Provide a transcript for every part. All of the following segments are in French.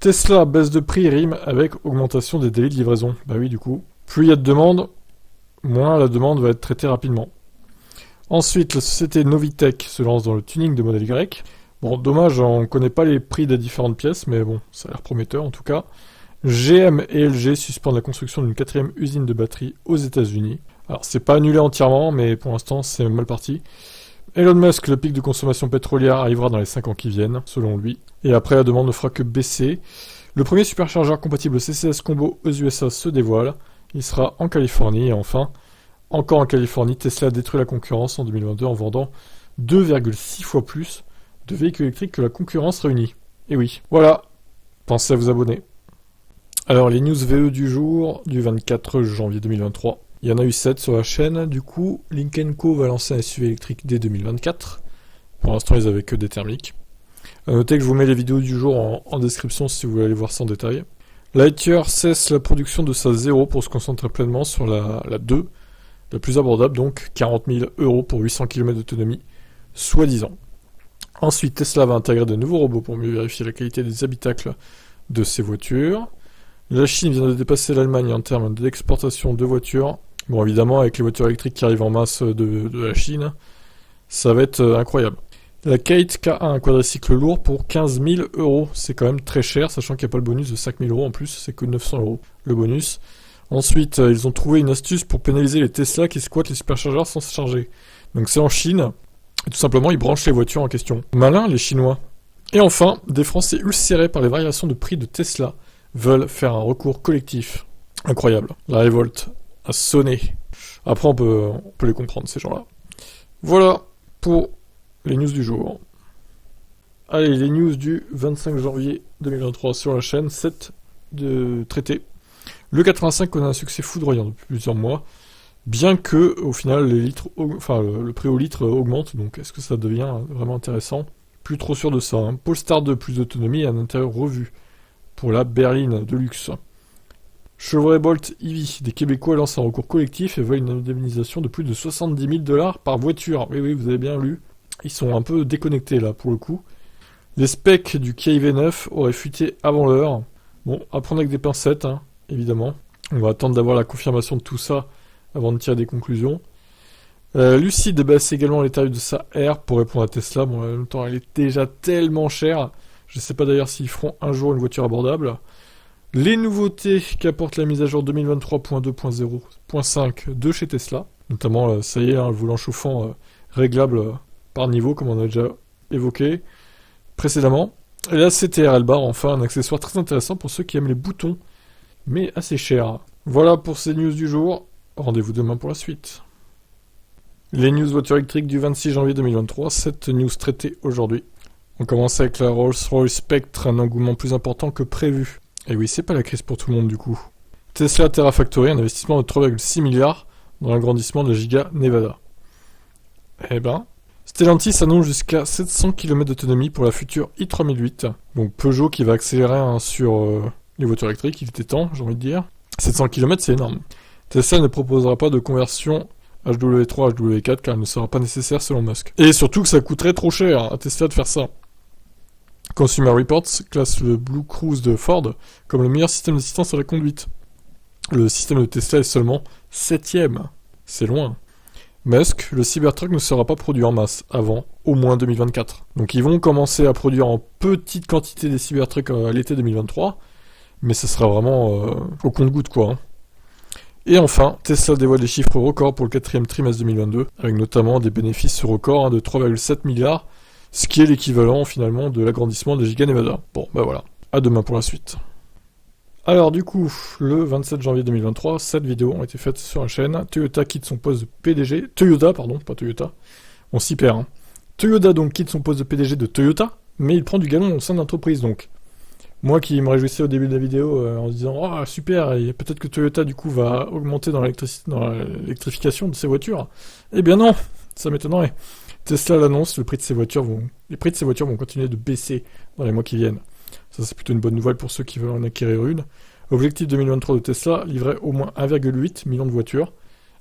Tesla baisse de prix rime avec augmentation des délais de livraison. Bah oui, du coup, plus il y a de demandes, moins la demande va être traitée rapidement. Ensuite, la société Novitec se lance dans le tuning de modèle Y. Bon, dommage, on ne connaît pas les prix des différentes pièces, mais bon, ça a l'air prometteur en tout cas. GM et LG suspendent la construction d'une 4e usine de batterie aux États-Unis. Alors, c'est pas annulé entièrement, mais pour l'instant, c'est mal parti. Elon Musk, le pic de consommation pétrolière arrivera dans les 5 ans qui viennent, selon lui. Et après, la demande ne fera que baisser. Le premier superchargeur compatible CCS Combo aux USA se dévoile. Il sera en Californie. Et enfin, encore en Californie, Tesla détruit la concurrence en 2022 en vendant 2,6 fois plus de véhicules électriques que la concurrence réunie. Et oui, voilà. Pensez à vous abonner. Alors, les news VE du jour, du 24 janvier 2023. Il y en a eu 7 sur la chaîne. Du coup, Lynk & Co va lancer un SUV électrique dès 2024. Pour l'instant, ils n'avaient que des thermiques. A noter que je vous mets les vidéos du jour en description si vous voulez aller voir ça en détail. Lightyear cesse la production de sa 0 pour se concentrer pleinement sur la 2, la plus abordable, donc 40 000 € pour 800 km d'autonomie, soi-disant. Ensuite, Tesla va intégrer de nouveaux robots pour mieux vérifier la qualité des habitacles de ses voitures. La Chine vient de dépasser l'Allemagne en termes d'exportation de voitures. Bon, évidemment, avec les voitures électriques qui arrivent en masse de la Chine, ça va être incroyable. La Kate K1, un quadricycle lourd pour 15 000 €. C'est quand même très cher, sachant qu'il n'y a pas le bonus de 5 000 € en plus, c'est que 900 € le bonus. Ensuite, ils ont trouvé une astuce pour pénaliser les Tesla qui squattent les superchargeurs sans se charger. Donc c'est en Chine, et tout simplement ils branchent les voitures en question. Malin les Chinois. Et enfin, des Français ulcérés par les variations de prix de Tesla veulent faire un recours collectif. Incroyable. La révolte a sonné. Après on peut les comprendre ces gens-là. Voilà pour les news du jour. Allez, les news du 25 janvier 2023 sur la chaîne, 7 de traités. Le 85 connaît un succès foudroyant depuis plusieurs mois, bien que au final le prix au litre augmente, donc est-ce que ça devient vraiment intéressant? Plus trop sûr de ça. Polestar 2, plus d'autonomie et un intérieur revu pour la berline de luxe. Chevrolet Bolt EV, des Québécois lancent un recours collectif et veulent une indemnisation de plus de 70 000 $ par voiture. Oui, vous avez bien lu. Ils sont un peu déconnectés là pour le coup. Les specs du Kia EV9 auraient fuité avant l'heure. Bon, à prendre avec des pincettes, évidemment. On va attendre d'avoir la confirmation de tout ça avant de tirer des conclusions. Lucid baisse également les tarifs de sa R pour répondre à Tesla. Bon, en même temps, elle est déjà tellement chère. Je ne sais pas d'ailleurs s'ils feront un jour une voiture abordable. Les nouveautés qu'apporte la mise à jour 2023.2.0.5 de chez Tesla. Notamment, ça y est, le volant chauffant réglable par niveau, comme on a déjà évoqué précédemment. Et la CTRL bar, enfin, un accessoire très intéressant pour ceux qui aiment les boutons, mais assez cher. Voilà pour ces news du jour. Rendez-vous demain pour la suite. Les news voitures électriques du 26 janvier 2023, 7 news traitées aujourd'hui. On commence avec la Rolls-Royce Spectre, un engouement plus important que prévu. Et oui, c'est pas la crise pour tout le monde du coup. Tesla Terrafactory, un investissement de 3,6 milliards dans l'agrandissement de la Giga Nevada. Eh ben, Stellantis annonce jusqu'à 700 km d'autonomie pour la future i3008. Donc Peugeot qui va accélérer sur les voitures électriques, il était temps, j'ai envie de dire. 700 km, c'est énorme. Tesla ne proposera pas de conversion HW3, HW4 car elle ne sera pas nécessaire selon Musk. Et surtout que ça coûterait trop cher à Tesla de faire ça. Consumer Reports classe le Blue Cruise de Ford comme le meilleur système d'assistance à la conduite. Le système de Tesla est seulement 7ème. C'est loin. Musk, le Cybertruck ne sera pas produit en masse avant au moins 2024. Donc ils vont commencer à produire en petite quantité des Cybertrucks à l'été 2023, mais ce sera vraiment au compte-gouttes quoi. Et enfin, Tesla dévoile des chiffres records pour le 4e trimestre 2022, avec notamment des bénéfices records de 3,7 milliards, ce qui est l'équivalent finalement de l'agrandissement de Giga Nevada. Bon, bah voilà, à demain pour la suite. Alors du coup, le 27 janvier 2023, 7 vidéos ont été faites sur la chaîne. Toyota quitte son poste de PDG... Toyota, pardon, pas Toyota. On s'y perd. Toyota donc quitte son poste de PDG de Toyota, mais il prend du galon au sein de l'entreprise donc. Moi qui me réjouissais au début de la vidéo en se disant « Oh super, et peut-être que Toyota du coup va augmenter dans l'électrification de ses voitures ». Eh bien non, ça m'étonnerait. Tesla l'annonce, les prix de ces voitures vont continuer de baisser dans les mois qui viennent. Ça c'est plutôt une bonne nouvelle pour ceux qui veulent en acquérir une. Objectif 2023 de Tesla, livrer au moins 1,8 million de voitures,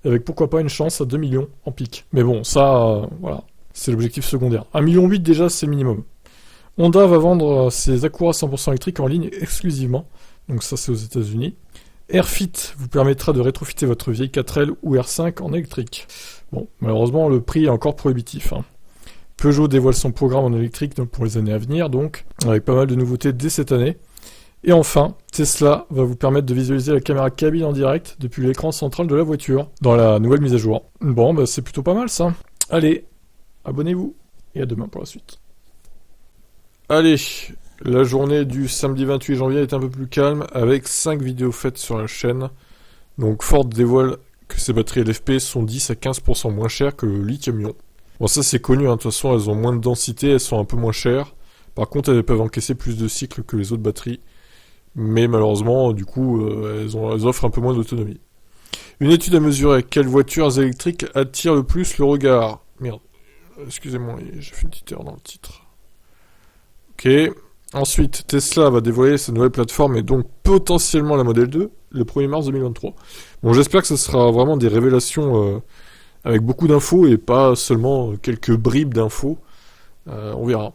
avec pourquoi pas une chance à 2 millions en pic. Mais bon, ça, voilà, c'est l'objectif secondaire. 1,8 million déjà, c'est le minimum. Honda va vendre ses Acura 100% électriques en ligne exclusivement. Donc ça, c'est aux États-Unis. Airfit vous permettra de rétrofiter votre vieille 4L ou R5 en électrique. Bon, malheureusement, le prix est encore prohibitif, hein. Peugeot dévoile son programme en électrique pour les années à venir, donc, avec pas mal de nouveautés dès cette année. Et enfin, Tesla va vous permettre de visualiser la caméra cabine en direct depuis l'écran central de la voiture, dans la nouvelle mise à jour. Bon, bah c'est plutôt pas mal ça. Allez, abonnez-vous, et à demain pour la suite. Allez, la journée du samedi 28 janvier est un peu plus calme, avec 5 vidéos faites sur la chaîne. Donc Ford dévoile que ses batteries LFP sont 10 à 15% moins chères que le lithium-ion. Bon, ça c'est connu, hein. De toute façon elles ont moins de densité, elles sont un peu moins chères. Par contre elles peuvent encaisser plus de cycles que les autres batteries. Mais malheureusement, du coup, elles offrent un peu moins d'autonomie. Une étude a mesuré quelles voitures électriques attirent le plus le regard. Merde, excusez-moi, j'ai fait une petite erreur dans le titre. Ok. Ensuite, Tesla va dévoiler sa nouvelle plateforme et donc potentiellement la Model 2 le 1er mars 2023. Bon, j'espère que ce sera vraiment des révélations avec beaucoup d'infos et pas seulement quelques bribes d'infos. On verra.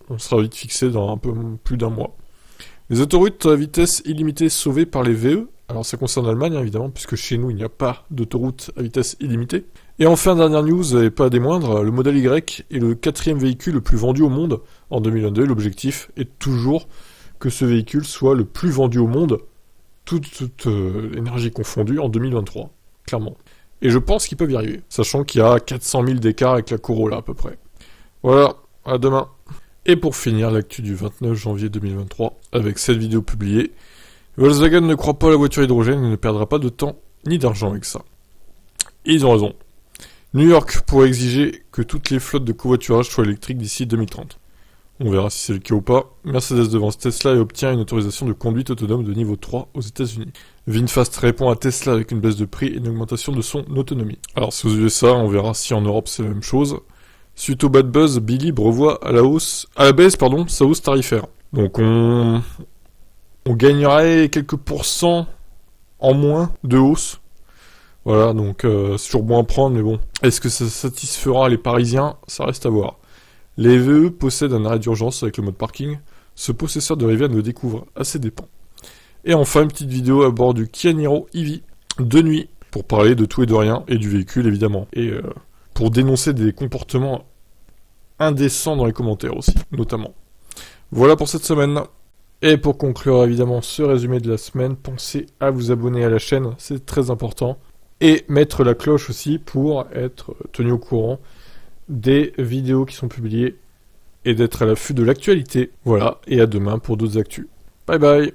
On sera vite fixé dans un peu plus d'un mois. Les autoroutes à vitesse illimitée sauvées par les VE. Alors ça concerne l'Allemagne, hein, évidemment, puisque chez nous, il n'y a pas d'autoroute à vitesse illimitée. Et enfin, dernière news, et pas des moindres, le Model Y est le 4e véhicule le plus vendu au monde en 2022. L'objectif est toujours que ce véhicule soit le plus vendu au monde, toute énergie confondue, en 2023, clairement. Et je pense qu'ils peuvent y arriver, sachant qu'il y a 400 000 d'écart avec la Corolla à peu près. Voilà, à demain. Et pour finir, l'actu du 29 janvier 2023, avec cette vidéo publiée, Volkswagen ne croit pas à la voiture hydrogène et ne perdra pas de temps ni d'argent avec ça. Et ils ont raison. New York pourrait exiger que toutes les flottes de covoiturage soient électriques d'ici 2030. On verra si c'est le cas ou pas. Mercedes devance Tesla et obtient une autorisation de conduite autonome de niveau 3 aux États-Unis. VinFast répond à Tesla avec une baisse de prix et une augmentation de son autonomie. Alors c'est aux USA, on verra si en Europe c'est la même chose. Suite au bad buzz, Bilib revoit à la baisse, sa hausse tarifaire. Donc on gagnerait quelques pourcents en moins de hausse. Voilà, donc c'est toujours bon à prendre, mais bon. Est-ce que ça satisfera les Parisiens? Ça reste à voir. Les VE possèdent un arrêt d'urgence avec le mode parking. Ce possesseur de Rivian le découvre à ses dépens. Et enfin, une petite vidéo à bord du Kia Niro EV de nuit, pour parler de tout et de rien, et du véhicule évidemment. Et pour dénoncer des comportements indécents dans les commentaires aussi, notamment. Voilà pour cette semaine. Et pour conclure évidemment ce résumé de la semaine, pensez à vous abonner à la chaîne, c'est très important. Et mettre la cloche aussi pour être tenu au courant des vidéos qui sont publiées et d'être à l'affût de l'actualité. Voilà, et à demain pour d'autres actus. Bye bye.